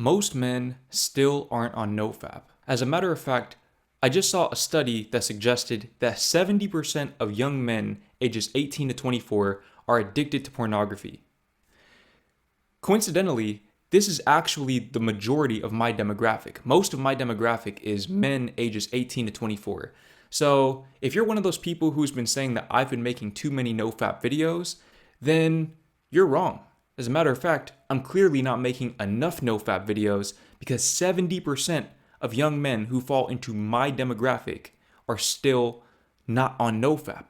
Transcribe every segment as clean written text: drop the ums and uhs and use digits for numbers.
most men still aren't on NoFap. As a matter of fact, I just saw a study that suggested that 70% of young men ages 18 to 24 are addicted to pornography. Coincidentally, this is actually the majority of my demographic. Most of my demographic is men ages 18 to 24. So if you're one of those people who's been saying that I've been making too many NoFap videos, then you're wrong. As a matter of fact, I'm clearly not making enough NoFap videos because 70% of young men who fall into my demographic are still not on NoFap.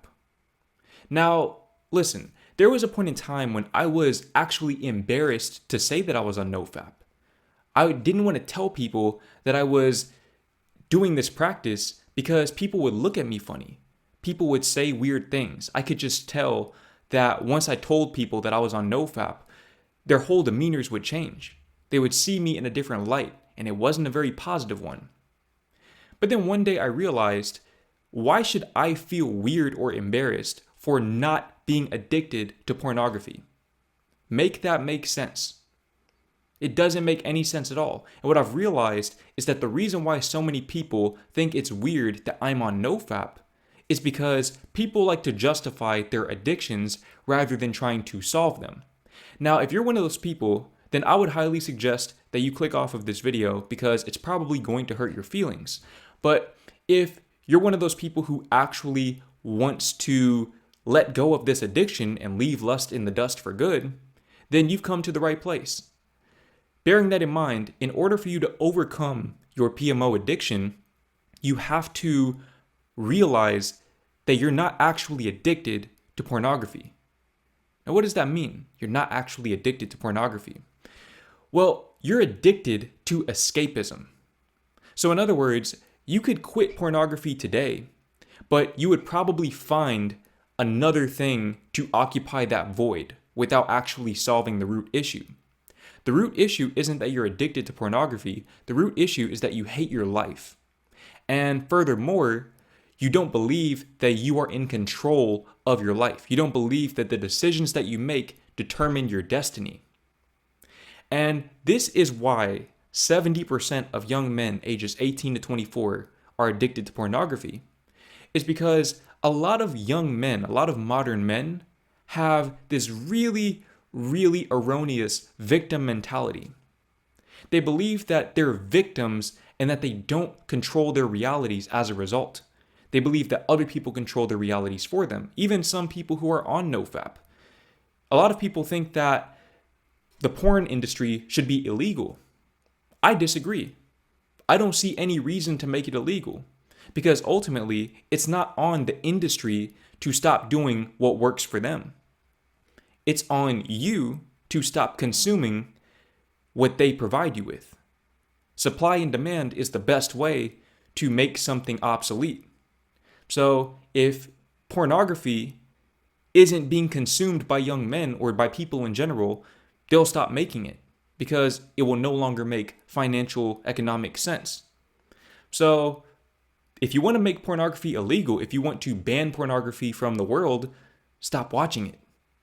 Now, listen, there was a point in time when I was actually embarrassed to say that I was on NoFap. I didn't want to tell people that I was doing this practice because people would look at me funny. People would say weird things. I could just tell that once I told people that I was on NoFap, their whole demeanors would change. They would see me in a different light, and it wasn't a very positive one. But then one day I realized, why should I feel weird or embarrassed for not being addicted to pornography? Make that make sense. It doesn't make any sense at all. And what I've realized is that the reason why so many people think it's weird that I'm on NoFap is because people like to justify their addictions rather than trying to solve them. Now, if you're one of those people, then I would highly suggest that you click off of this video because it's probably going to hurt your feelings. But if you're one of those people who actually wants to let go of this addiction and leave lust in the dust for good, then you've come to the right place. Bearing that in mind, in order for you to overcome your PMO addiction, you have to realize that you're not actually addicted to pornography. Now, what does that mean? You're not actually addicted to pornography. Well, you're addicted to escapism. So in other words, you could quit pornography today, but you would probably find another thing to occupy that void without actually solving the root issue. The root issue isn't that you're addicted to pornography. The root issue is that you hate your life. And furthermore, you don't believe that you are in control of your life. You don't believe that the decisions that you make determine your destiny. And this is why 70% of young men ages 18 to 24 are addicted to pornography. It's because a lot of young men, a lot of modern men, have this really erroneous victim mentality. They believe that they're victims and that they don't control their realities as a result. They believe that other people control their realities for them, even some people who are on NoFap. A lot of people think that the porn industry should be illegal. I disagree. I don't see any reason to make it illegal because ultimately it's not on the industry to stop doing what works for them. It's on you to stop consuming what they provide you with. Supply and demand is the best way to make something obsolete. So if pornography isn't being consumed by young men or by people in general, they'll stop making it because it will no longer make financial economic sense. So if you want to make pornography illegal, if you want to ban pornography from the world, stop watching it.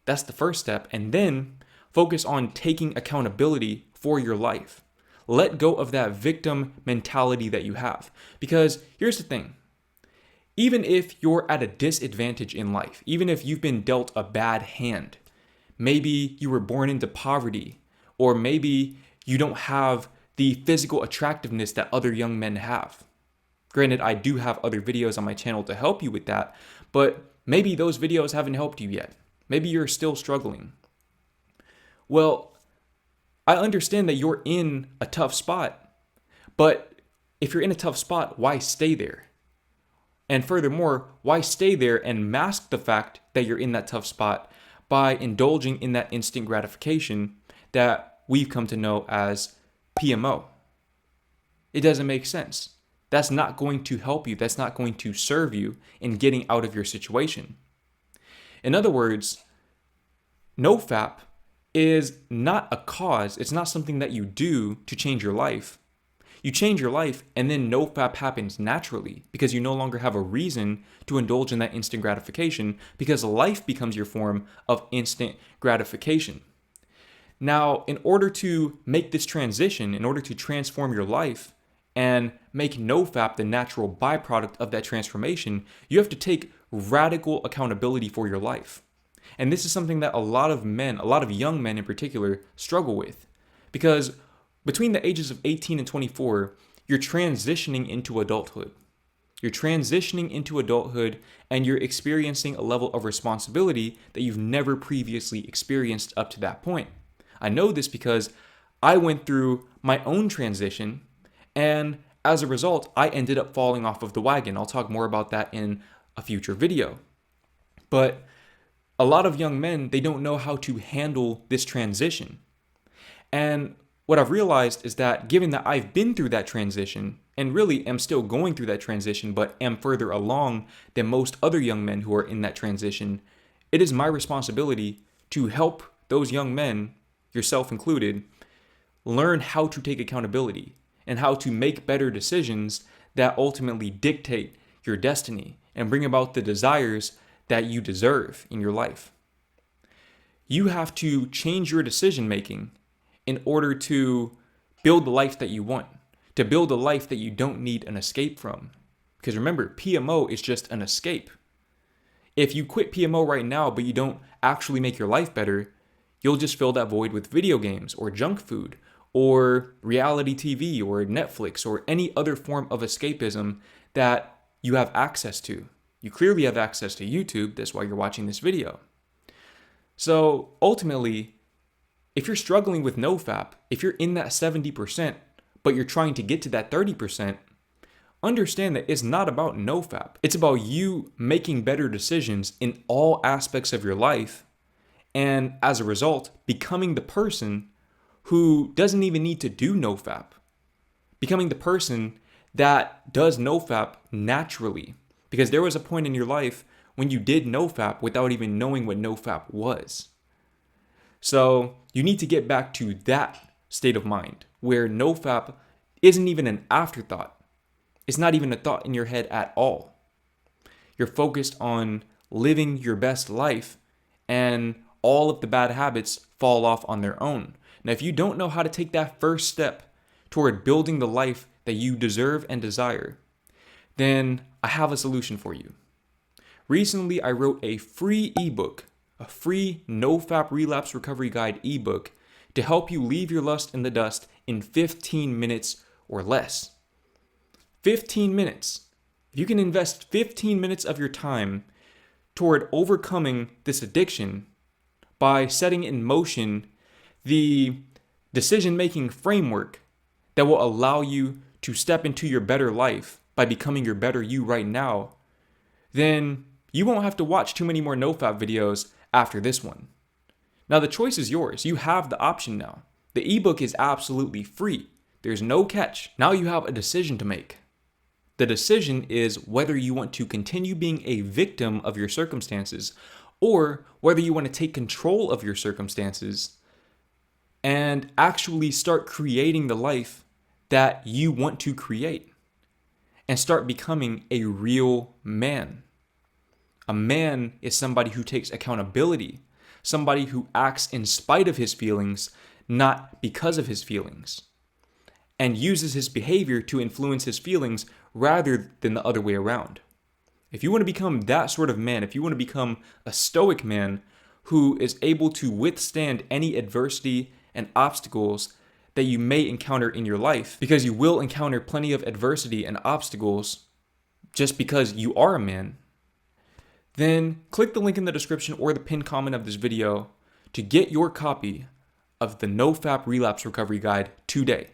That's the first step. And then focus on taking accountability for your life. Let go of that victim mentality that you have. Because here's the thing. Even if you're at a disadvantage in life, even if you've been dealt a bad hand, maybe you were born into poverty, or maybe you don't have the physical attractiveness that other young men have. Granted, I do have other videos on my channel to help you with that, but maybe those videos haven't helped you yet. Maybe you're still struggling. Well, I understand that you're in a tough spot, but if you're in a tough spot, why stay there? And furthermore, why stay there and mask the fact that you're in that tough spot by indulging in that instant gratification that we've come to know as PMO? It doesn't make sense. That's not going to help you. That's not going to serve you in getting out of your situation. In other words, NoFap is not a cause. It's not something that you do to change your life. You change your life and then NoFap happens naturally because you no longer have a reason to indulge in that instant gratification because life becomes your form of instant gratification. Now, in order to make this transition, in order to transform your life and make NoFap the natural byproduct of that transformation, you have to take radical accountability for your life. And this is something that a lot of men, a lot of young men in particular, struggle with. Because between the ages of 18 and 24, you're transitioning into adulthood. You're transitioning into adulthood and you're experiencing a level of responsibility that you've never previously experienced up to that point. I know this because I went through my own transition, and as a result, I ended up falling off of the wagon. I'll talk more about that in a future video. But a lot of young men, they don't know how to handle this transition. And what I've realized is that given that I've been through that transition, and really am still going through that transition, but am further along than most other young men who are in that transition, it is my responsibility to help those young men, yourself included, learn how to take accountability and how to make better decisions that ultimately dictate your destiny and bring about the desires that you deserve in your life. You have to change your decision making in order to build the life that you want, to build a life that you don't need an escape from. Because remember, PMO is just an escape. If you quit PMO right now, but you don't actually make your life better, you'll just fill that void with video games or junk food or reality TV or Netflix or any other form of escapism that you have access to. You clearly have access to YouTube. That's why you're watching this video. So ultimately, if you're struggling with NoFap, if you're in that 70%, but you're trying to get to that 30%, understand that it's not about NoFap. It's about you making better decisions in all aspects of your life, and as a result, becoming the person who doesn't even need to do NoFap. Becoming the person that does NoFap naturally. Because there was a point in your life when you did NoFap without even knowing what NoFap was. So you need to get back to that state of mind where NoFap isn't even an afterthought. It's not even a thought in your head at all. You're focused on living your best life, and all of the bad habits fall off on their own. Now, if you don't know how to take that first step toward building the life that you deserve and desire, then I have a solution for you. Recently, I wrote a free ebook, a free NoFap Relapse Recovery Guide ebook to help you leave your lust in the dust in 15 minutes or less. 15 minutes. If you can invest 15 minutes of your time toward overcoming this addiction by setting in motion the decision-making framework that will allow you to step into your better life by becoming your better you right now, then you won't have to watch too many more NoFap videos after this one. Now the choice is yours. You have the option now. The ebook is absolutely free. There's no catch. Now you have a decision to make. The decision is whether you want to continue being a victim of your circumstances or whether you want to take control of your circumstances and actually start creating the life that you want to create and start becoming a real man. A man is somebody who takes accountability, somebody who acts in spite of his feelings, not because of his feelings, and uses his behavior to influence his feelings rather than the other way around. If you want to become that sort of man, if you want to become a stoic man who is able to withstand any adversity and obstacles that you may encounter in your life, because you will encounter plenty of adversity and obstacles just because you are a man, then click the link in the description or the pinned comment of this video to get your copy of the NoFap Relapse Recovery Guide today.